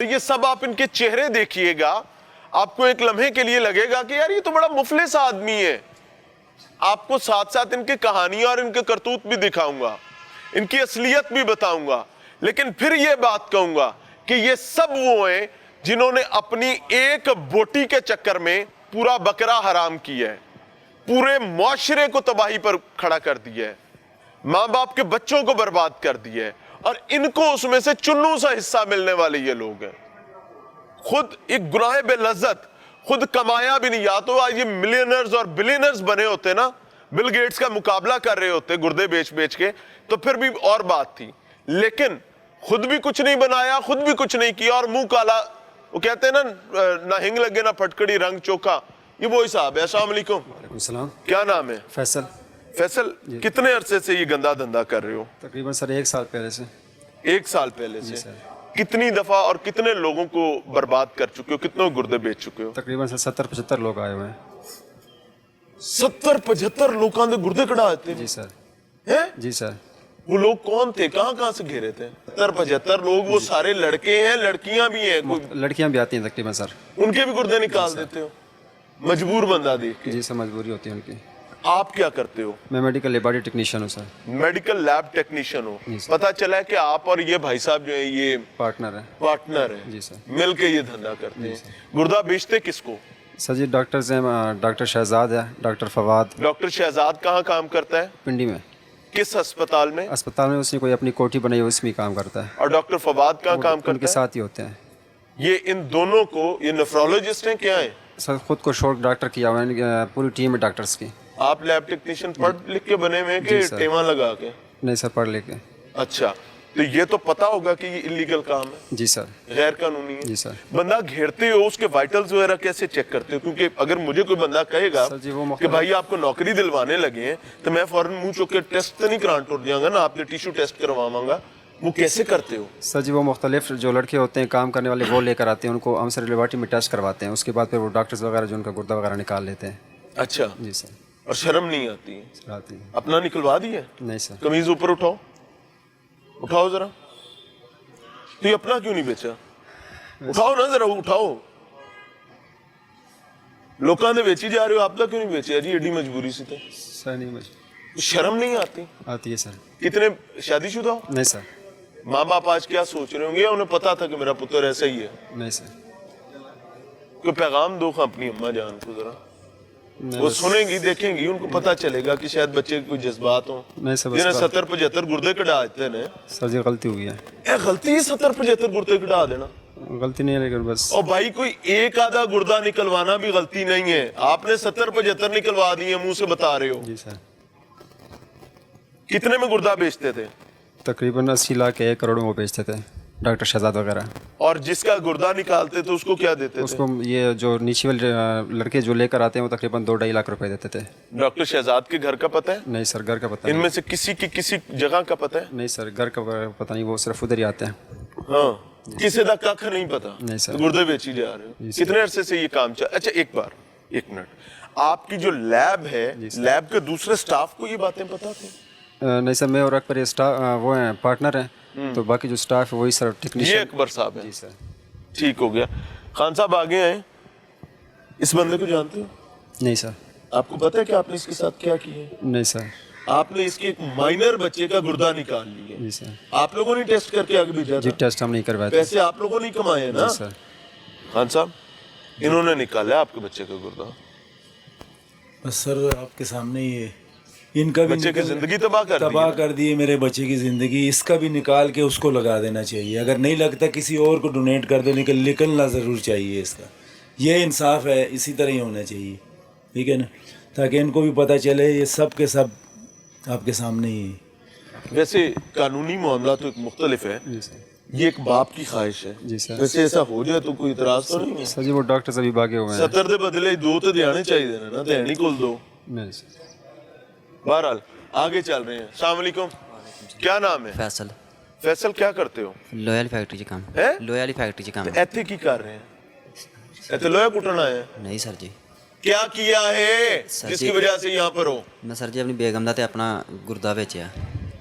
तो ये सब आप इनके चेहरे देखिएगा, आपको एक लम्हे के लिए लगेगा कि यार ये तो बड़ा मुफलिस आदमी है। आपको साथ साथ इनकी कहानियां और इनके करतूत भी दिखाऊंगा, इनकी असलियत भी बताऊंगा, लेकिन फिर ये बात कहूंगा कि ये सब वो हैं जिन्होंने अपनी एक बोटी के चक्कर में पूरा बकरा हराम किया है, पूरे मुआशरे को तबाही पर खड़ा कर दिया है, माँ बाप के बच्चों को बर्बाद कर दिया है, और इनको उसमें से चुन्नू सा हिस्सा मिलने वाले ये लोग हैं। खुद एक गुनाह बेलज्जत, खुद कमाया भी नहीं। या तो आज ये मिलियनर्स और बिलियनर्स बने होते ना, बिल गेट्स का मुकाबला कर रहे होते गुर्दे बेच बेच के, तो फिर भी और बात थी, लेकिन खुद भी कुछ नहीं बनाया, खुद भी कुछ नहीं किया, और मुंह काला। वो कहते हैं ना हिंग लगे ना फटकड़ी रंग चोखा, ये वो हिसाब है। अस्सलाम वालेकुम। वालेकुम सलाम। क्या नाम है? फैसल। फैसल, कितने अरसे से ये गंदा धंधा कर रहे हो? तकरीबन सर 1 साल पहले से। 1 साल पहले से? कितनी दफा और कितने लोगों को बर्बाद कर चुके हो, कितने गुर्दे बेच चुके हो? तकरीबन सर 70-75 लोग आए हुए हैं। 70-75 लोगों के गुर्दे कटा देते? जी सर। हैं? जी सर। वो लोग कौन थे, कहाँ कहाँ से घेरे थे? 70-75 लोग, वो सारे लड़के हैं, लड़कियां भी हैं? लड़कियां भी आती हैं तकरीबन सर। उनके भी गुर्दे निकाल देते हो? मजबूर बंदा देख के? जी सर, मजबूरी होती है उनकी। आप क्या करते हो? मैं मेडिकल लेबोरेटरी टेक्नीशियन हूँ सर। मेडिकल लैब टेक्नीशियन हो? पता चला है कि आप और ये भाई साहब जो है ये पार्टनर है। पार्टनर है? जी सर। मिल के ये धंधा करते हैं। गुर्दा बेचते किसको? सर जी डॉक्टर्स हैं, डॉक्टर शहजाद है, डॉक्टर फवाद। डॉक्टर शहजाद कहाँ काम करता है? पिंडी में। किस अस्पताल में? अस्पताल में उसने कोई अपनी कोठी बनाई है, उसमें काम करता है। और डॉक्टर फवाद कहाँ काम करता है? उनके साथ ही होते हैं। ये इन दोनों को, ये नेफ्रोलॉजिस्ट हैं क्या है? सर खुद को शॉर्ट डॉक्टर किया हुआ है, पूरी टीम है डॉक्टर्स की। आप लैब टेक्नीशियन पढ़ लिख के बने हुए हैं कि टेमा लगा के? नहीं सर, पढ़ लेके। अच्छा, तो ये तो पता होगा कि ये इलीगल काम है? जी सर। गैर कानूनी है? जी सर। बंदा घेरते हो, उसके वाइटल्स वगैरह कैसे चेक करते हो? क्योंकि अगर मुझे कोई बंदा कहेगा कि भाई आपको नौकरी दिलवाने लगे हैं, तो मैं फौरन मुंह चुक के टेस्ट तो नहीं कराने टूट जाऊंगा ना, आपने टिश्यू टेस्ट करवाऊंगा। वो कैसे करते हो? सर जी वो मुख्तलिफ जो लड़के होते हैं काम करने वाले, वो लेकर आते हैं, उनको हमसे लेबोरेटरी में टेस्ट करवाते हैं, उसके बाद फिर वो डॉक्टर्स वगैरह जो उनका गुर्दा वगैरह निकाल लेते हैं। अच्छा जी सर। और शर्म नहीं आती है? सर आती है। अपना निकलवा दिया? नहीं सर। कमीज ऊपर उठाओ, उठाओ जरा। तो ये अपना क्यों नहीं बेचा? उठाओ ना जरा, उठाओ। लोकां दे बेची जा रहे हो, आपका क्यों नहीं बेचे जी? एडी मजबूरी से थे सर। नहीं मुझे शर्म नहीं आती? आती है सर। कितने शादीशुदा हो? नहीं सर। माँ बाप आज क्या सोच रहे होंगे? उन्हें पता था कि मेरा पुत्र ऐसा ही है? नहीं सर। कोई पैगाम दो अपनी अम्मा जान को जरा, वो सुनेंगी देखेंगी, उनको पता चलेगा कि शायद बच्चे के कोई जज्बात हो। नहीं सर। 70-75 गुर्दे कटा देते ने? सर जी गलती हुई है। गलती है 70-75 गुर्दे कटा देना? गलती नहीं है लेकिन बस। और भाई कोई एक आधा गुर्दा निकलवाना भी गलती नहीं है, आपने 70-75 निकलवा दिए, मुंह से बता रहे हो। जी सर। कितने में गुर्दा बेचते थे? तकरीबन 80 लाख 1 करोड़ में वो बेचते थे डॉक्टर शहजाद वगैरह। और जिसका गुर्दा निकालते थे उसको क्या देते उसको ये जो नीचे वाले लड़के जो लेकर आते हैं वो तकरीबन 2-2.5 लाख रुपए देते थे। डॉक्टर शहजाद के घर का पता है? नहीं सर, घर का पता इनमें से किसी की किसी जगह का पता है? नहीं सर, घर का पता नहीं, वो सिर्फ उधर ही आते हैं। हाँ, किसी का कख नहीं पता? नहीं सर। गुर्दे बेची जा रहे हो? कितने अरसे से ये काम चल? अच्छा एक मिनट, आपकी जो लैब है, लैब के दूसरे स्टाफ को ये बातें पता थी? नहीं सर, मैं और अकबर स्टाफ वो हैं, पार्टनर हैं, तो बाकी जो स्टाफ है वही सर टेक्नीशियन। ये अकबर साहब है? जी सर। ठीक हो गया। खान साहब आगे हैं, इस बंदे को जानते हो? नहीं सर। आपको पता है कि आपने इसके साथ क्या किया है? नहीं सर। आपने इसके एक माइनर बच्चे का गुर्दा निकाल लिया। जी सर। आप लोगों ने टेस्ट करके आगे भेजा जी था? टेस्ट हम नहीं करवाए थे। पैसे आप लोगों ने कमाए ना? जी सर। खान साहब, इन्होंने निकाला आपके बच्चे का गुर्दा? बस सर आपके सामने ही इनका भी बच्चे की जिंदगी तबाह कर दी है, मेरे बच्चे की ज़िंदगी। इसका भी निकाल के उसको लगा देना चाहिए, अगर नहीं लगता किसी और को डोनेट कर दो, निकलना ज़रूर चाहिए इसका। ये इंसाफ है, इसी तरह ही होना चाहिए, ठीक है ना, ताकि इनको भी पता चले ये सब के सब आपके सामने ही है। वैसे कानूनी मामला तो एक मुख्तलिफ है, ये एक बाप की ख्वाहिश है। जी सर। वैसे ऐसा हो जाए तो कोई इतराज तो नहीं है? सर जी वो डॉक्टर सभी भागे हुए हैं। 70 दे बदले 2 तो देने चाहिए ना, देनी कुल 2। नहीं सर। बहरहाल आगे चल रहे हैं। अस्सलाम वालेकुम। क्या नाम है? फैसल। फैसल, क्या करते हो? लोहे वाली फैक्ट्री 'ਚ काम है? लोहे वाली फैक्ट्री 'ਚ काम। ਇੱਥੇ ਕੀ ਕਰ ਰਹੇ हैं? ਇੱਥੇ लोहा कुटना है? नहीं सर जी। क्या किया है सर जिसकी जी- वजह से यहाँ पर हो? मैं सर जी अपनी बेगम ਦਾ ਤੇ ਆਪਣਾ ਗੁਰਦਾ ਵੇਚਿਆ।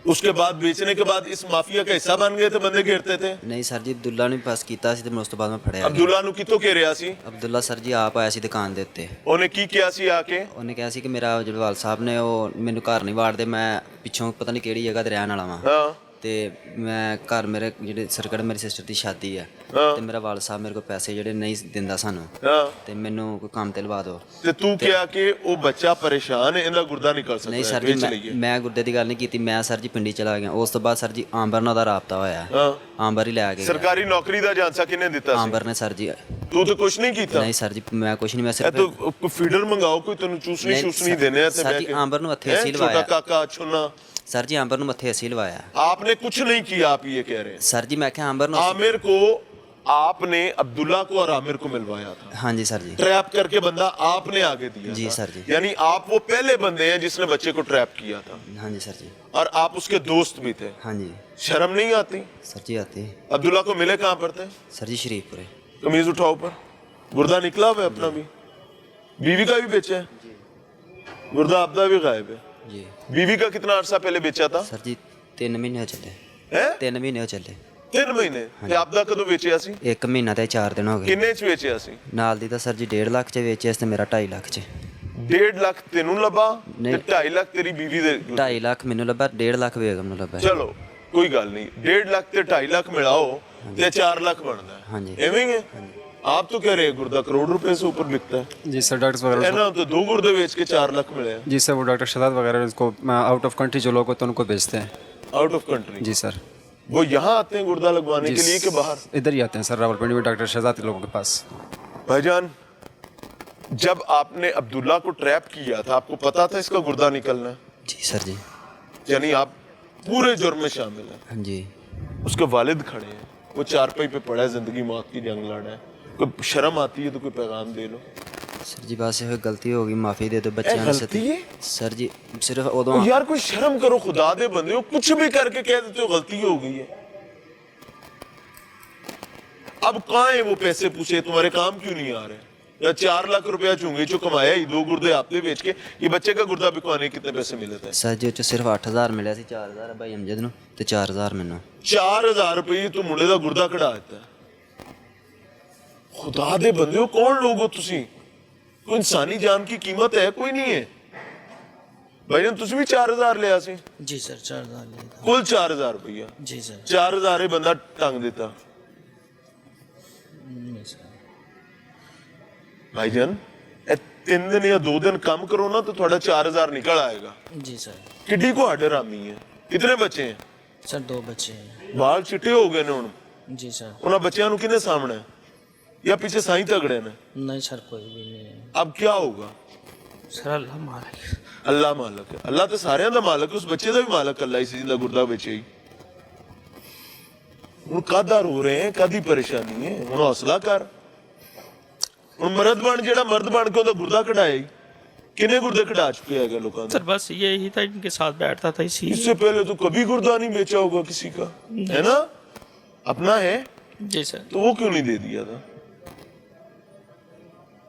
उसके बाद बेचने के बाद इस माफिया का हिस्सा बन गए थे, बंदे घेरते थे। ਨਹੀਂ ਸਰ ਜੀ ਅਬਦੁੱਲਾ ਨੇ ਪਾਸ ਕੀਤਾ ਸੀ ਤੇ ਮੈਂ ਉਸ ਤੋਂ ਬਾਅਦ ਮੈਂ ਫੜਿਆ ਗਿਆ। ਅਬਦੁੱਲਾ ਨੂੰ ਕਿਤੋਂ ਘੇਰਿਆ ਸੀ? ਅਬਦੁੱਲਾ ਸਰ ਜੀ ਆਪ ਆਇਆ ਸੀ ਦੁਕਾਨ ਦੇ ਉੱਤੇ। ਉਹਨੇ ਕੀ ਕਿਹਾ ਸੀ ਆ ਕੇ? ਉਹਨੇ ਕਿਹਾ ਸੀ ਕਿ ਮੇਰਾ ਜਿਹੜੇ ਵਾਲ ਸਾਹਿਬ ਨੇ ਉਹ ਮੈਨੂੰ ਘਰ ਨਹੀਂ ਵਾੜਦੇ, ਮੈਂ ਪਿੱਛੋਂ ਪਤਾ ਨਹੀਂ ਕਿਹੜੀ ਜਗ੍ਹਾ ਤੇ ਰਹਿਣ ਵਾਲਾ ਵਾਂ ਹਾਂ ਤੇ ਮੈਂ ਘਰ ਮੇਰੇ ਜਿਹੜੇ ਸਰਕਟ ਮੇਰੀ ਸਿਸਟਰ ਦੀ ਸ਼ਾਦੀ ਹੈ ਹਾਂ। ਤੇ ਮੇਰਾ ਵਾਲ ਸਾਹਿਬ ਮੇਰੇ ਕੋਲ ਪੈਸੇ ਜਿਹੜੇ ਨਹੀਂ ਦਿੰਦਾ ਸਾਨੂੰ ਹਾਂ ਤੇ ਮੈਨੂੰ ਕੋਈ ਕੰਮ ਤੇ ਲਵਾ ਦਿਓ। ਤੇ ਤੂੰ ਕਿਹਾ ਕਿ ਉਹ ਬੱਚਾ ਪਰੇਸ਼ਾਨ ਹੈ, ਇਹਦਾ ਗੁਰਦਾ ਨਿਕਲ ਸਕਦਾ ਨਹੀਂ ਹੈ, ਸਰ ਜੀ ਵੇਚ ਲਈਏ। ਮੈਂ ਗੁਰਦੇ ਦੀ ਗੱਲ ਨਹੀਂ ਕੀਤੀ, ਮੈਂ ਸਰ ਜੀ ਪਿੰਡੀ ਚਲਾ ਗਿਆ। ਉਸ ਤੋਂ ਬਾਅਦ ਸਰ ਜੀ ਆਂਬਰ ਨਾਲ ਦਾ ਰਾਬਤਾ ਹੋਇਆ। ਹਾਂ ਆਂਬਰ ਹੀ ਲੈ ਕੇ ਗਿਆ। ਸਰਕਾਰੀ ਨੌਕਰੀ ਦਾ ਜਾਂਸਾ ਕਿਹਨੇ ਦਿੱਤਾ ਸੀ? ਆਂਬਰ ਨੇ ਸਰ ਜੀ। ਤੂੰ ਤਾਂ ਕੁਝ ਨਹੀਂ ਕੀਤਾ। ਨਹੀਂ ਸਰ ਜੀ ਮੈਂ ਕੁਛ ਨਹੀਂ, ਮੈਂ ਇਹ ਸਿਰਫ ਤਾਂ ਕੋਈ ਫੀਡਰ ਮੰਗਾਓ, ਕੋਈ ਤੈਨੂੰ ਚੂਸਣੀ ਨਹੀਂ, ਚੂਸਣੀ ਸਰ- ਦੇਣੇ ਆ ਤੇ ਸਰ ਬਹਿ ਜੀ, ਕੇ। ਆਂਬਰ ਨੂੰ ਹੱਥੇ ਅਸੀਂ ਛੋਟਾ ਲਵਾਇਆ। ਕਾਕਾ ਛੁਨਾ। सर जी आंबर ਨੂੰ ਮੱਥੇ ਅਸੀਂ ਲਵਾਇਆ। आपने कुछ नहीं किया, आप ये कह रहे हैं। सर जी मैं क्या आंबर ਨੂੰ आमिर को आपने अब्दुल्ला को और आमिर को मिलवाया था, हाँ जी सर जी। ट्रैप करके बंदा आपने आगे दिया जी था। सर जी। यानी आप वो पहले बंदे हैं जिसने बच्चे को ट्रैप किया था हाँ जी सर जी। और आप उसके दोस्त भी थे। हाँ जी शर्म नहीं आती? सर जी आती। अब्दुल्ला को मिले कहाँ पर थे? सर जी शरीफपुरे। कमीज उठाओ ऊपर, गुर्दा निकला हुआ है अपना भी, बीवी का भी बेचा है, गुर्दा आपदा भी गायब है। जी बीवी का कितना अरसा पहले बेचा था? सर जी 3 ਮਹੀਨੇ ਹੋ ਚੱਲੇ। है 3 ਮਹੀਨੇ ਹੋ ਚੱਲੇ। 3 ਮਹੀਨੇ ਤੇ ਆਪਦਾ ਕਦੋਂ ਵੇਚਿਆ ਸੀ? 1 ਮਹੀਨਾ ਤੇ 4 ਦਿਨ ਹੋ ਗਏ। ਕਿੰਨੇ ਚ ਵੇਚਿਆ ਸੀ? ਨਾਲ ਦੀ ਤਾਂ ਸਰ ਜੀ 1.5 ਲੱਖ ਚ ਵੇਚਿਆ ਸੀ ਤੇ ਮੇਰਾ 2.5 ਲੱਖ ਚ। 1.5 ਲੱਖ ਤੈਨੂੰ ਲੱਭਾ ਤੇ ਨਹੀਂ। 2.5 ਲੱਖ ਤੇਰੀ ਬੀਵੀ ਦੇ। 2.5 ਲੱਖ ਮੈਨੂੰ ਲੱਭਾ, 1.5 ਲੱਖ ਬੇਗਮ ਨੂੰ ਲੱਭਾ। ਚਲੋ ਕੋਈ ਗੱਲ ਨਹੀਂ, 1.5 ਲੱਖ ਤੇ 2.5 ਲੱਖ ਮਿਲਾਓ ਤੇ 4 ਲੱਖ ਬਣਦਾ ਹੈ। हाँ जी। ਐਵੇਂ ਹੀ ਹੈ। आप तो कह रहे हैं गुर्दा करोड़ रुपए से ऊपर बिकता है। जी सर डॉक्टर्स वगैरह है ना, तो 2 गुर्दे बेच के 4 लाख मिले हैं। जी सर वो डॉक्टर शहजाद वगैरह उसको आउट ऑफ कंट्री जो लोग होते हैं उनको भेजते हैं। Out of country? जी सर। वो यहाँ आते हैं गुर्दा लगवाने के लिए कि बाहर? इधर ही आते हैं सर, रावलपिंडी में डॉक्टर शहजाद के लोगों के पास। भाईजान, जब आपने अब्दुल्ला को ट्रैप किया था आपको पता था इसका गुर्दा निकलना है? जी सर जी। यानी आप पूरे जुर्म में शामिल हैं। हाँ जी। उसके वालिद खड़े हैं, वो चारपाई पे पड़ा है, जिंदगी मौत की जंग लड़ रहा है। कोई शर्म आती है तो कोई पैगाम दे लो। सर जी बस ये गलती हो गई, माफ़ी दे दो बच्चे। गलती है? सर जी सिर्फ उदों ओ यार कोई शर्म करो, खुदा दे बंदे हो, कुछ भी करके कह देते हो गलती हो गई है। अब कहाँ है वो पैसे पूछे, तुम्हारे काम क्यों नहीं आ रहे? या 4 लाख रुपया चूंगे जो कमाया ही, 2 गुर्दे आपने बेच के, ये बच्चे का गुर्दा बिकवाने कितने पैसे मिले थे? सर जी ਉਹ 'ਚ ਸਿਰਫ 8000 ਮਿਲਿਆ ਸੀ। 4000 ਭਾਈ ਅਮਜਦ ਨੂੰ ਤੇ 4000 ਮੈਨੂੰ। 4000 रुपये तो मुंडे का गुर्दा कढ़ा देता है। खुदा दे बंदे हो, कौन लोग हो तुसी? कोई इंसानी जान की कीमत है कोई नहीं है। भाई तुसी भी 4000 लिया सी? जी सर 4000 लिया था। कुल 4000 रुपया? जी सर। 4000 ही बंदा टंग देता। नहीं सर। भाईजान 3 दिन या 2 दिन कम करो ना तो थोड़ा 4000 निकल आएगा। जी सर। किड्डी को हाडे रामी है। कितने बच्चे हैं? सर 2 बच्चे हैं। बाल चिट्टे हो गए ने हुण? जी सर। उन्हां बच्चियां नूं किहने सामने या पीछे साईं तगड़े ने? नहीं सर कोई भी नहीं है। अब क्या होगा? सर अल्लाह मालिक। अल्लाह मालक है। अल्लाह तो सारियां दा मालक है, उस बच्चे दा भी मालक अल्लाह ही सी जिंदा गुर्दा बेचे ही। हुण कादा रो रहे हैं, कादी परेशानी है? हुण हौसला कर। हुण मर्द बन, जेड़ा मर्द बन के ओदा गुर्दा कढाया ही। किन्ने गुर्दे कढा चुके हैं लोगों ने? सर बस यही था, इनके साथ बैठता था इसी। इससे पहले तो कभी गुर्दा नहीं बेचा होगा किसी का, है ना? अपना है जी सर। तो वो क्यों नहीं दे दिया था?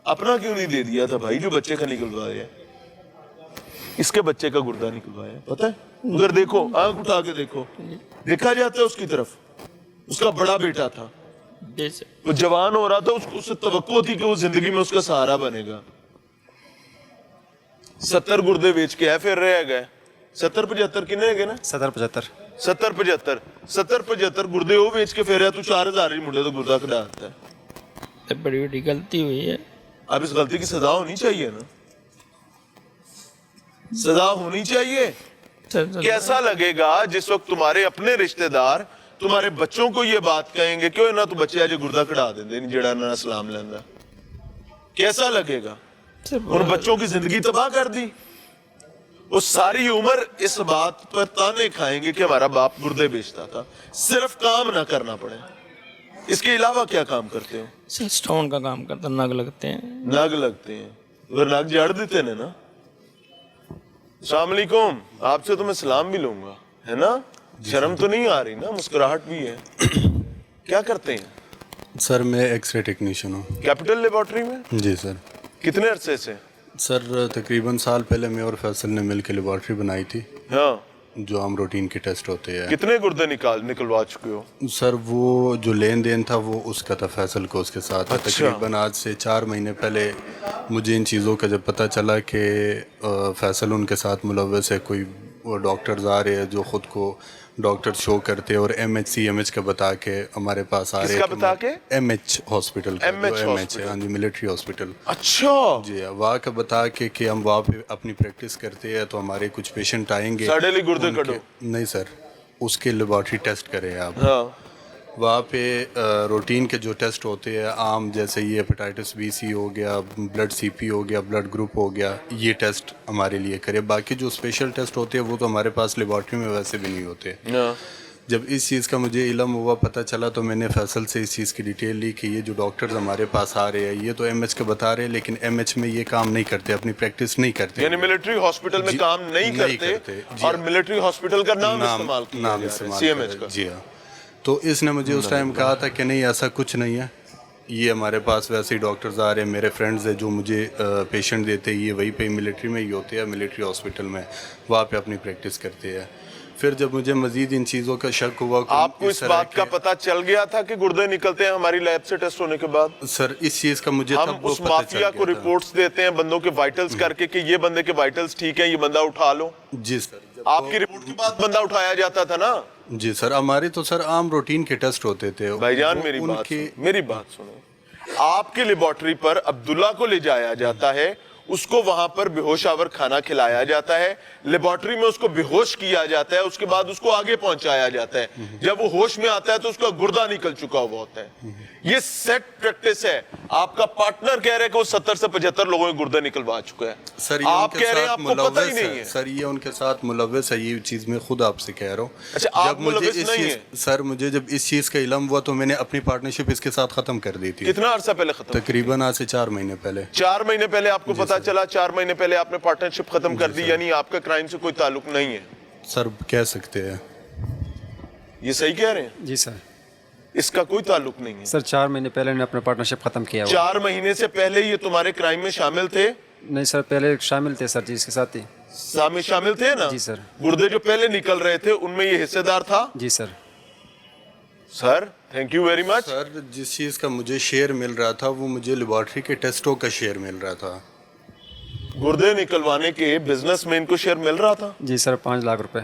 अपना क्यों नहीं दे दिया था भाई जो बच्चे का निकलवाया? इसके बच्चे का गुर्दा निकलवाया, पता है? उधर देखो, आंख उठा के देखो, देखा जाता है उसकी तरफ। उसका बड़ा बेटा था, जी सर। वो जवान हो रहा था, उससे तवक्को थी कि वो जिंदगी में उसका सहारा बनेगा। 70 गुर्दे बेच के है, फिर रह गए 70-75 किन्ने गए ना? 70-75। 70-75 गुर्दे वो बेच के फिर तू 4000 ही मुंडे तो गुर्दा कढ़ा देता है। तो बड़ी बड़ी गलती हुई है। अब इस गलती की सजा होनी चाहिए ना? सजा होनी चाहिए। सर कैसा लगेगा जिस वक्त तुम्हारे अपने रिश्तेदार तुम्हारे बच्चों को ये बात कहेंगे क्यों ना तू बच्चे आज गुर्दा कढ़ा देंगे जेड़ा ना सलाम लेंदा? कैसा लगेगा? उन बच्चों की जिंदगी तबाह कर दी। वो सारी उम्र इस बात पर ताने खाएंगे कि हमारा बाप गुर्दे बेचता था। सिर्फ काम ना करना पड़े, इसके अलावा क्या काम करते हो? सर स्टोन का काम करता, नग लगते हैं। नग लगते हैं, उधर नग झाड़ देते हैं ना। अस्सलाम वालेकुम, आपसे तो मैं सलाम भी लूंगा, है ना? शर्म तो नहीं आ रही ना? मुस्कुराहट भी है। क्या करते हैं सर? मैं एक्सरे टेक्नीशियन हूँ। कैपिटल लेबोरेटरी में? जी सर। कितने अरसे से? सर तकरीबन साल पहले मैं और फैसल ने मिल के लेबॉर्ट्री बनाई थी। हाँ। जो आम रूटीन के टेस्ट होते हैं। कितने गुर्दे निकलवा चुके हो? सर वो जो लेन देन था वो उसका था फैसल को उसके साथ। अच्छा। तकरीबन आज से 4 महीने पहले मुझे इन चीज़ों का जब पता चला कि फैसल उनके साथ मुलव्वस है, कोई वो डॉक्टर्स आ रहे हैं जो ख़ुद को डॉक्टर शो करते हैं और MH का बता के हमारे पास आ रहे हैं। किसका बता के? MH हॉस्पिटल का, MH जो हॉस्पिटल। हाँ जी, मिलिट्री हॉस्पिटल। अच्छा, जी, वहाँ का बता के कि हम वहाँ पे अपनी प्रैक्टिस करते हैं तो हमारे कुछ पेशेंट आएंगे। सडनली गुर्दे उनके- कटो? नहीं सर, उसके लेबॉर्ट्री टेस्ट करें आप। हाँ, वहाँ पे रूटीन के जो टेस्ट होते हैं आम, जैसे ये हेपेटाइटिस BC हो गया, ब्लड CP हो गया, ब्लड ग्रुप हो गया, ये टेस्ट हमारे लिए करें। बाकी जो स्पेशल टेस्ट होते हैं वो तो हमारे पास लेबॉर्ट्री में वैसे भी नहीं होते। हाँ। जब इस चीज़ का मुझे इल्म हुआ, पता चला, तो मैंने फैसल से इस चीज़ की डिटेल ली कि ये जो डॉक्टर्स हमारे पास आ रहे हैं ये तो MH का बता रहे हैं, लेकिन MH में ये काम नहीं करते, अपनी प्रैक्टिस नहीं करते। यानी मिलिट्री हॉस्पिटल में जी, काम नहीं नहीं करते करते, जी। और मिलिट्री हॉस्पिटल का नाम इस्तेमाल किया नाम जा रहा है, इस्तेमाल CMH करें। का। जी हाँ। तो इसने मुझे उस टाइम कहा था कि नहीं ऐसा कुछ नहीं है, ये हमारे पास वैसे ही डॉक्टर्स आ रहे हैं, मेरे फ्रेंड्स हैं जो मुझे पेशेंट देते हैं, ये वहीं पे मिलिट्री में ही होते हैं, मिलिट्री हॉस्पिटल में, वहाँ पे अपनी प्रैक्टिस करते हैं। फिर जब मुझे मजीद इन चीज़ों का शक हुआ कि आपको इस तरह बात का के- पता चल गया था कि गुर्दे निकलते हैं हमारी लैब से टेस्ट होने के बाद? सर इस चीज़ का मुझे हम तब वो उस पता माफिया चल को गया था। रिपोर्ट्स देते हैं बंदों के वाइटल्स करके कि ये बंदे के वाइटल्स ठीक है, ये बंदा उठा लो। जी सर। आपकी रिपोर्ट के बाद बंदा उठाया जाता था ना? जी सर, हमारे तो सर आम रूटीन के टेस्ट होते थे। भाईजान वो मेरी उनके बात सुनो। आपकी लेबोरेटरी पर अब्दुल्ला को ले जाया जाता है, उसको वहां पर बेहोश आवर खाना खिलाया जाता है, लेबोरेटरी में उसको बेहोश किया जाता है, उसके बाद उसको आगे पहुंचाया जाता है। जब वो होश में आता है तो उसका गुर्दा निकल चुका हुआ होता है। ये सेट प्रैक्टिस है। आपका पार्टनर कह रहे हैं कि वो 70 से 75 लोगों के गुर्दे निकलवा चुका है। सर ये आप उनके कह रहे हैं साथ आपको पता ही मुलव्वस नहीं है। सर ये उनके साथ मुलव्वस है, ये चीज़ मैं खुद आपसे कह रहा हूँ। अच्छा, आप जब मुझे मुलव्वस इस नहीं चीज़ है? सर मुझे जब इस चीज़ का इल्म हुआ तो मैंने अपनी पार्टनरशिप इसके साथ ख़त्म कर दी थी। कितना अरसा पहले खत्म? तकरीबन आज से 4 महीने पहले। 4 महीने पहले आपको पता चला? 4 महीने पहले आपने पार्टनरशिप खत्म कर दी, यानी आपका क्राइम से कोई ताल्लुक नहीं है। सर कह सकते हैं। ये सही कह रहे हैं? जी सर। इसका कोई ताल्लुक नहीं है। सर 4 महीने पहले ने अपना पार्टनरशिप ख़त्म किया हुआ। 4 महीने से पहले ये तुम्हारे क्राइम में शामिल थे? नहीं सर, पहले शामिल थे सर जी, इसके साथ ही। शामिल थे ना? जी सर। गुर्दे जो पहले निकल रहे थे उनमें ये हिस्सेदार था? जी sir. Sir thank you very much. Sir जिस चीज़ का मुझे शेयर मिल रहा था वो मुझे लेबॉर्ट्री के टेस्टों का शेयर मिल रहा था। गुर्दे निकलवाने के बिजनेस में इनको शेयर मिल रहा था? जी सर, 5 लाख रुपए।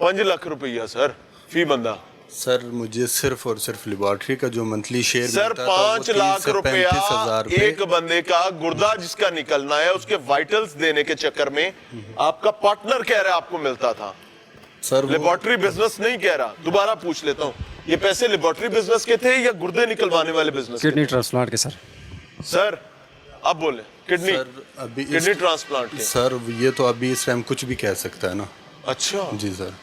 5 लाख रुपया सर फी बंदा? सर मुझे सिर्फ और सिर्फ लेबॉर्ट्री का जो मंथली शेयर सर मिलता था वो 5 लाख 30 से रुपया 35,000 रुपए। एक बंदे का गुर्दा जिसका निकलना है उसके वाइटल्स देने के चक्कर में आपका पार्टनर कह रहा है आपको मिलता था। सर वो लेबोरेटरी बिजनेस नहीं कह रहा। दोबारा पूछ लेता हूँ, ये पैसे लेबोरेटरी बिजनेस के थे या गुर्दे निकलवाने वाले बिजनेस के? किडनी ट्रांसप्लांट के सर। सर अब बोले किडनी सर अभी किडनी ट्रांसप्लांट के? सर ये तो अभी इस टाइम कुछ भी कह सकता है ना। अच्छा जी सर।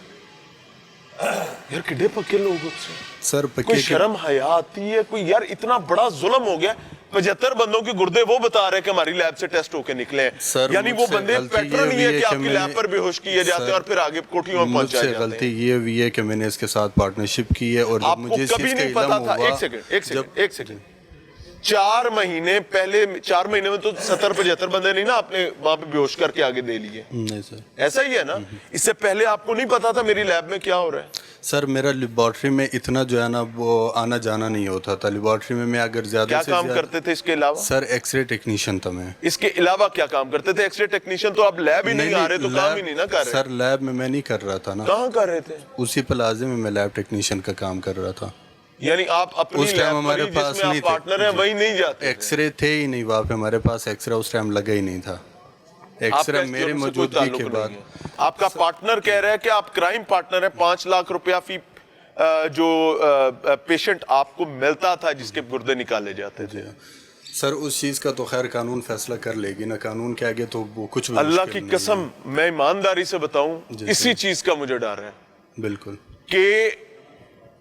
यार किड्डे पक्के लोग होते सर कोई पक्के शर्म हया आती है कोई? यार इतना बड़ा जुल्म हो गया। 75 बंदों के गुर्दे वो बता रहे हैं कि हमारी लैब से टेस्ट होके निकले हैं। सर, यानी वो मुझसे बंदे गलती पैटर्न ये ही है हुई कि है कि आपकी मैंने- लैब पर बेहोश किए जाते हैं सर, और फिर आगे कोठियों में पहुंचाए मुझसे जाते गलती हैं। ये हुई है कि मैंने इसके साथ पार्टनरशिप की है और जब आपको मुझे इस कभी चीज़ का नहीं पता इल्म था? हुआ एक सेकंड 4 महीने पहले, 4 महीने में तो 70-75 बंदे नहीं ना आपने वहां पे बेहोश करके आगे दे लिए? नहीं सर। ऐसा ही है ना? इससे पहले आपको नहीं पता था मेरी लैब में क्या हो रहा है? सर मेरा लेबॉर्ट्री में इतना जो है ना वो आना जाना नहीं होता था। लेबॉर्ट्री में मैं अगर ज्यादा क्या से काम ज्यादा करते थे इसके अलावा? सर एक्सरे टेक्नीशियन था मैं। इसके अलावा क्या काम करते थे? एक्सरे टेक्नीशियन तो आप लैब ही नहीं आ रहे तो काम ही नहीं ना कर रहे। सर लैब में मैं नहीं कर रहा था ना, कहाँ कर रहे थे? उसी प्लाजे में मैं लैब टेक्नीशियन का काम कर रहा था। यानी आप अपनी उस टाइम लैब हमारे पर पास जिसमें नहीं आप पार्टनर थे। हैं वही नहीं जाते थे? एक्सरे थे ही नहीं वहाँ पे, हमारे पास एक्सरे उस टाइम लगा ही नहीं था। आपका एक्सरे इसके मेरे उनसे कोई मौजूदगी ताल्लुक के नहीं बाद है। आपका पार्टनर कह रहा है कि आप क्राइम पार्टनर है। 5 लाख रुपया फी जो पेशेंट आपको मिलता था जिसके गुर्दे निकाले जाते थे। सर उस चीज़ का तो खैर कानून फैसला कर लेगी ना, कानून के आगे तो वो कुछ भी अल्लाह की मुश्किल नहीं कसम मैं ईमानदारी से बताऊं, जी, इसी जी। चीज का मुझे डर है है। बिल्कुल। कि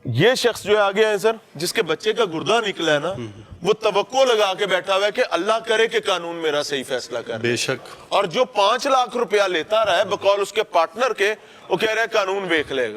ये शख्स जो है आगे है सर, जिसके बच्चे का गुर्दा निकला है ना, वो तवक्को लगा के बैठा हुआ है कि अल्लाह करे कि कानून मेरा सही फैसला करे। बेशक। और जो 5 लाख रुपया लेता रहा है बकौल उसके पार्टनर के, वो कह रहा है कानून देख लेगा।